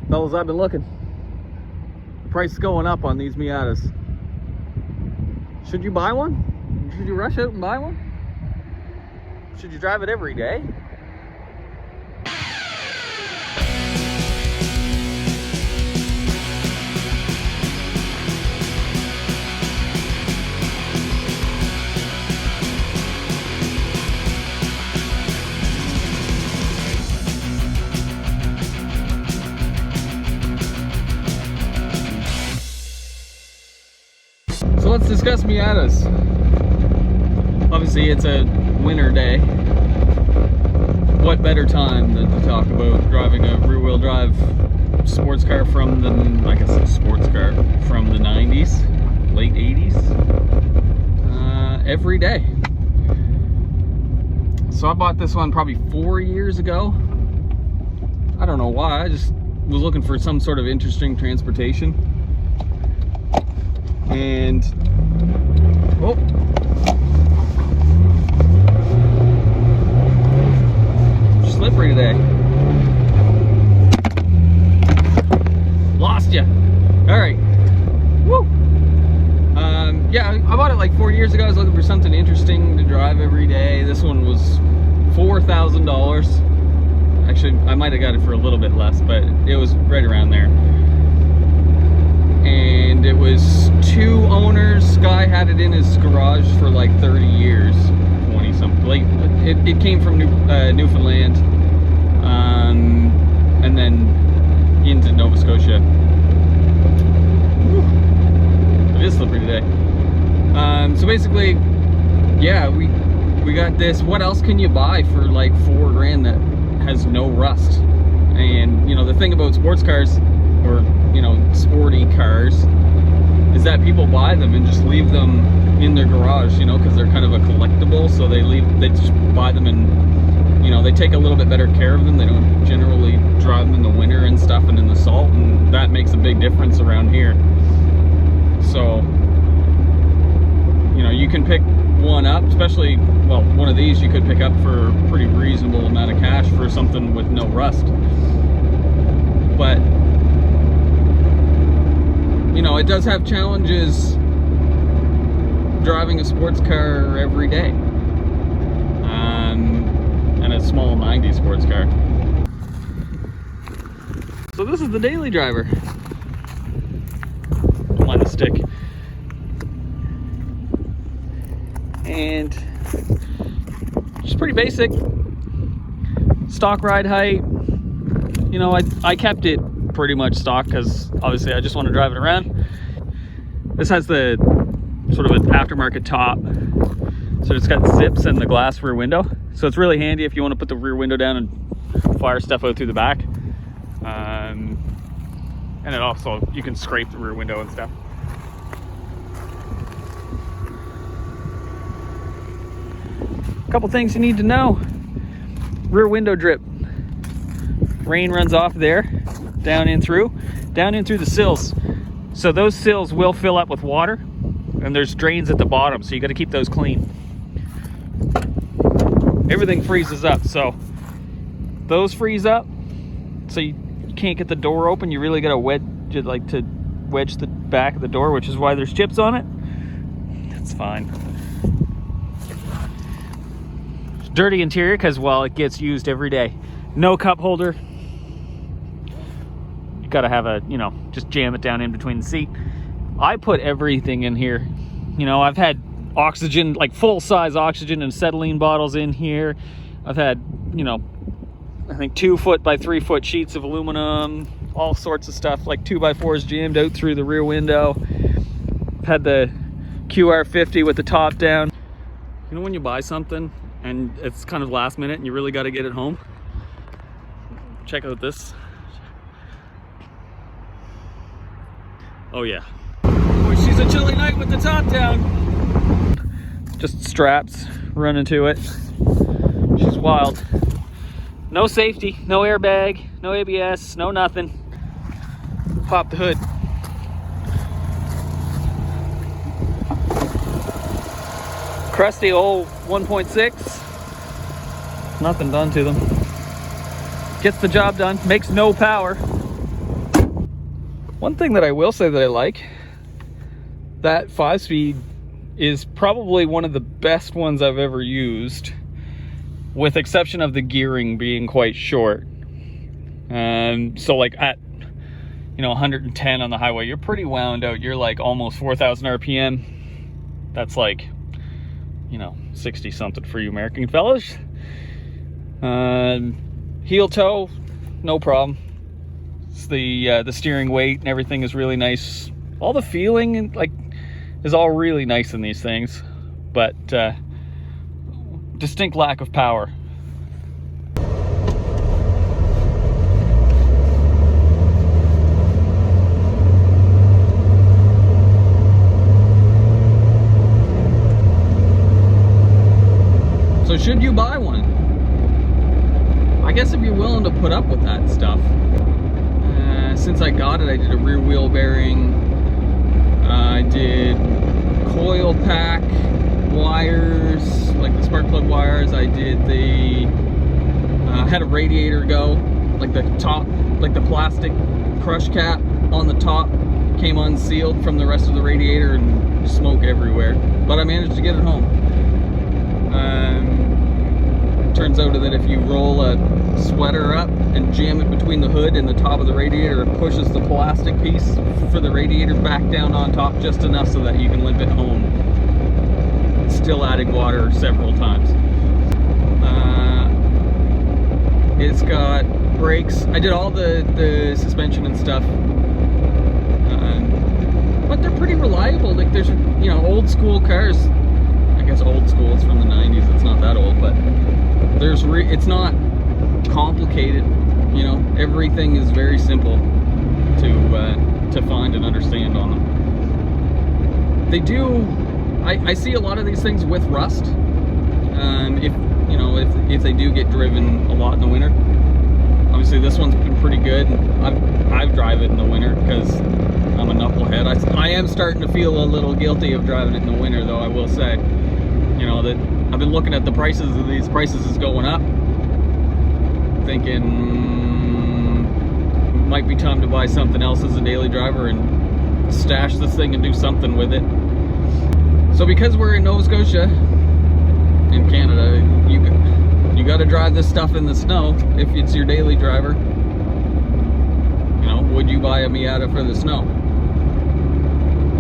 Fellas, I've been looking. The price is going up on these Miatas. Should you buy one? Should you rush out and buy one? Should you drive it every day? So let's discuss Miatas. Obviously it's a winter day. What better time than to talk about driving a rear-wheel drive sports car from the, I guess a sports car from the 90s, late 80s, every day. So I bought this one probably 4 years ago. I don't know why, I just was looking for some sort of interesting transportation. And oh, slippery today. Lost ya. All right. Woo. Yeah, I bought it like 4 years ago. I was looking for something interesting to drive every day. This one was $4,000. Actually, I might have got it for a little bit less, but it was right around there. And it was 2 owners. Guy had it in his garage for like 30 years, 20 something. Like it came from Newfoundland, and then into Nova Scotia. Whew. It is slippery today. So basically, yeah, we got this. What else can you buy for like $4 grand that has no rust? And you know the thing about sports cars, or you know, sporty cars, is that people buy them and just leave them in their garage, you know, because they're kind of a collectible. So they just buy them, and you know, they take a little bit better care of them. They don't generally drive them in the winter and stuff and in the salt, and that makes a big difference around here. So you know, you can pick one up, especially, well, one of these you could pick up for a pretty reasonable amount of cash for something with no rust. But you know, it does have challenges driving a sports car every day, and a small 90s sports car. So this is the daily driver. Don't mind the stick. And just pretty basic. Stock ride height. You know, I kept it pretty much stock because obviously I just want to drive it around. This has the sort of an aftermarket top, so it's got zips and the glass rear window, so it's really handy if you want to put the rear window down and fire stuff out through the back. And it also, you can scrape the rear window and stuff. A couple things you need to know. Rear window drip. Rain runs off there, down in through the sills. So those sills will fill up with water, and there's drains at the bottom, so you got to keep those clean. Everything freezes up, so those freeze up, so you can't get the door open. You really got to wedge the back of the door, which is why there's chips on it. That's fine. Dirty interior because, well, it gets used every day. No cup holder. Got to have a, you know, just jam it down in between the seat. I put everything in here. You know, I've had oxygen, like full-size oxygen and acetylene bottles in here. I've had, you know, I think 2 foot by 3 foot sheets of aluminum, all sorts of stuff, like 2x4s jammed out through the rear window. I've had the QR50 with the top down. You know when you buy something and it's kind of last minute and you really got to get it home? Check out this. Oh yeah. Boy, she's a chilly night with the top down. Just straps running to it. She's wild. No safety, no airbag, no ABS, no nothing. Pop the hood. Crusty old 1.6. Nothing done to them. Gets the job done, makes no power. One thing that I will say that I like, that 5-speed is probably one of the best ones I've ever used, with exception of the gearing being quite short. So like at 110 on the highway, you're pretty wound out. You're like almost 4,000 RPM. That's like 60 something for you American fellas. Heel toe, no problem. It's the steering weight and everything is really nice. All the feeling and is all really nice in these things, but distinct lack of power. So should you buy one? I guess if you're willing to put up with that stuff. Since I got it, I did a rear wheel bearing. I did coil pack wires, like the spark plug wires. I did had a radiator go, like the top, like the plastic crush cap on the top came unsealed from the rest of the radiator and smoke everywhere. But I managed to get it home. Turns out that if you roll a sweater up and jam it between the hood and the top of the radiator, it pushes the plastic piece for the radiator back down on top just enough so that you can limp it home, still adding water several times. It's got brakes. I did all the suspension and stuff, but they're pretty reliable. Like there's old school cars. I guess old school, it's from the 90s, it's not that old, but it's not complicated, everything is very simple to find and understand on them. They do, I see a lot of these things with rust, if they do get driven a lot in the winter. Obviously this one's been pretty good. I've drive it in the winter because I'm a knucklehead. I am starting to feel a little guilty of driving it in the winter, though, I will say. That I've been looking at the prices of these. Prices is going up, thinking might be time to buy something else as a daily driver and stash this thing and do something with it. So because we're in Nova Scotia, in Canada, you got to drive this stuff in the snow if it's your daily driver. Would you buy a Miata for the snow?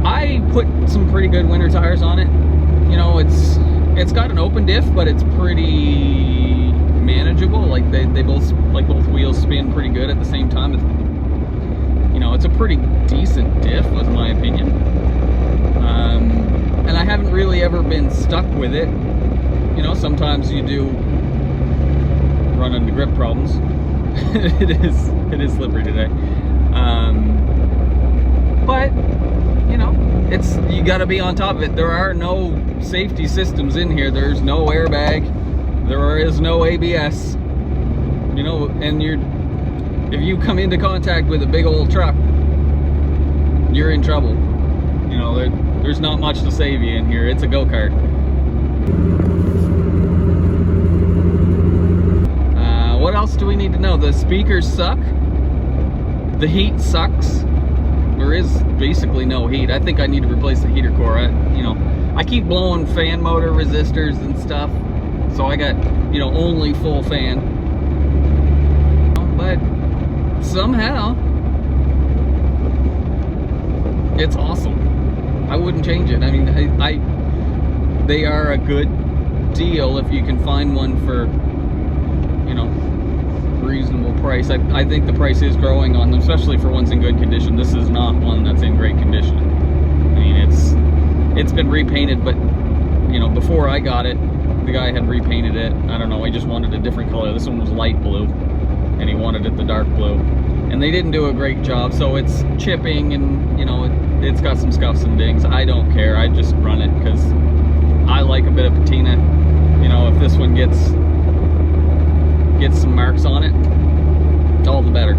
I put some pretty good winter tires on it. It's got an open diff, but it's pretty manageable. Like they both wheels spin pretty good at the same time. It's a pretty decent diff, was my opinion. And I haven't really ever been stuck with it. Sometimes you do run into grip problems. it is slippery today. But you got to be on top of it. There are no safety systems in here. There's no airbag. There is no ABS. And if you come into contact with a big old truck, you're in trouble. There's not much to save you in here. It's a go-kart. What else do we need to know? The speakers suck. The heat sucks. There is basically no heat. I think I need to replace the heater core. I keep blowing fan motor resistors and stuff, so I got only full fan. But somehow it's awesome. I wouldn't change it. I mean, they are a good deal if you can find one for reasonable price. I think the price is growing on them, especially for ones in good condition. This is not one that's in great condition. I mean, it's been repainted, but before I got it, the guy had repainted it. I don't know, he just wanted a different color. This one was light blue and he wanted it the dark blue, and they didn't do a great job, so it's chipping and it's got some scuffs and dings. I don't care. I just run it because I like a bit of patina. If this one gets some marks on it, all the better.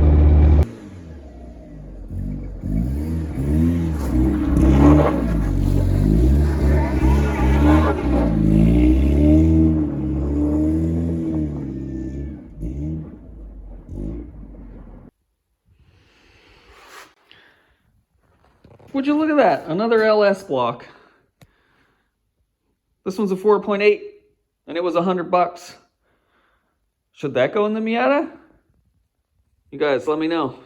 Would you look at that? Another LS block. This one's a 4.8 and it was $100. Should that go in the Miata? You guys, let me know.